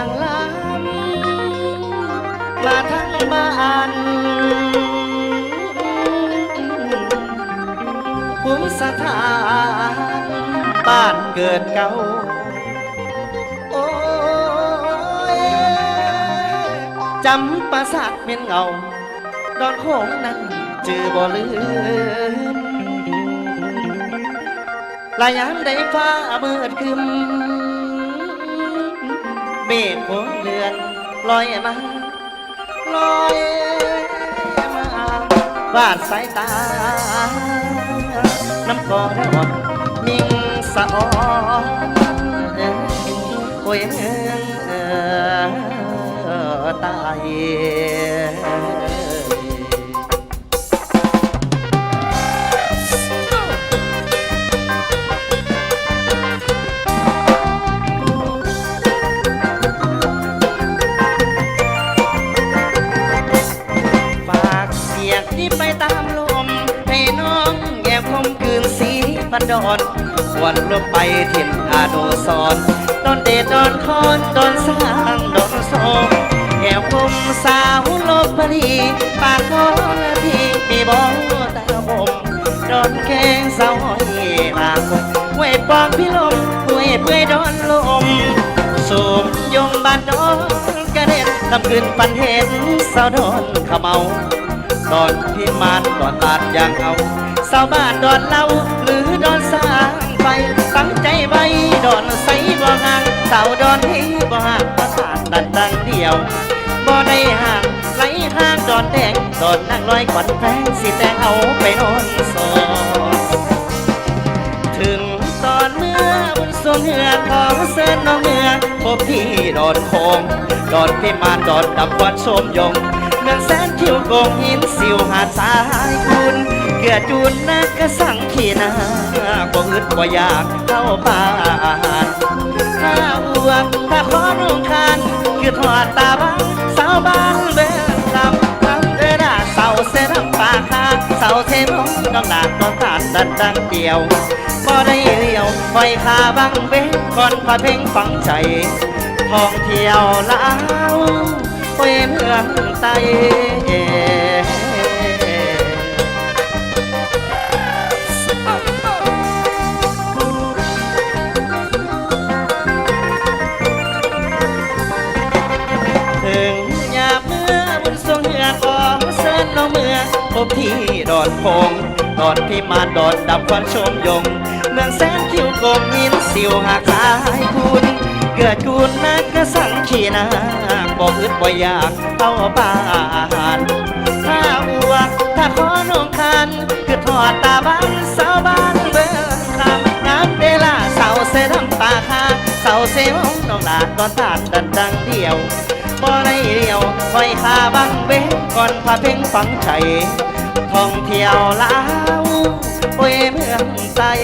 างลำมาทั้งบ้านภูมิสถานบ้านเกิดเก่าโอ้ยจำปราสาทเมียนเงาดอนโขงนั้นจือบ่ลืมลายามได้ฟ้ามืดครึมเมฆฝนเลือนลอยมาลอยมาวาดสายตาน้ำกอดอ่อนมิ่งสะออนโอ้ยเมืองตายที่ไปตามลมให้น้องแอบคมคืนสีบันดอนวันลบไปถิ่นอาโดสอนดอนเดชดอนคอนดอนสร้างดอนโซแอบคมสาวลบพลีปากคอที่มีบ่อตาบมดอนแข้งสาวหอยลาคมเวทปองพิลมเวทเพื่อดอนลมสูงยงบานดอนกระเด็นทำคืนปันเห็นสาวดอนขมเมาดอนพิมานดอนตาดยางเอาสาวบ้านดอนเล่าหรือดอนสร้างไปตั้งใจไว้ดอนใสบ่ห่างสาวดอนที่บ่ห่างประสาทดันดังเดียวบ่ได้ห่างไหลห่างดอนแดงดอนนั่งลอยขวัญแพงสิแต่เอาไปนอนสอนถึงตอนเมื่อบนสวงเหือขอเส้นน้องเหือพบที่ดอนโคงดอนพิมานดอนดับวันชมยงเมืองแสนคิวโกงหินสิวหาดสายคุณเกือจูนนักกระสังขีนาบ่อึดบ่อยากเข้าบ้านถ้าอ้วกถ้าขอนุ่งคันคือถอดตาบ้างสาวบ้านเบิ่งลำเดินหน้าเสาเส้นปากคาเสาเส้นของน้องหลานน้องตาดันดังเดียวบ่ได้เลี้ยวปล่อยขาบังเว้ก่อนพาเพ่งฝังใจท่องเที่ยวลาวโอ้ยเมืองไตถึงยามเมื่อบนสวงเหือขอเส้นน้องเมื่อพบที่ดอนโพงดอนพิมานดอนดับควันชมยงเมืองแสนคิวโกงหินสิวหากสายคุณเกิดกูนนักกระสังขีนาบ่อึดบ่อยากเข้าบ้านถ้าอ้วกถ้าขอน้องคันคือถอดตาบ้านสาวบ้านเบิ่งคำน้ำเดล่าเสาเสดังปาคาเสาเสมองน้องหลานตอนตาดดันดังเดียวบ่ได้เดียวคอยขาบังเบ้ก่อนพาเพ่งฝังใจท่องเที่ยวลาวโอ้ยเมืองไทย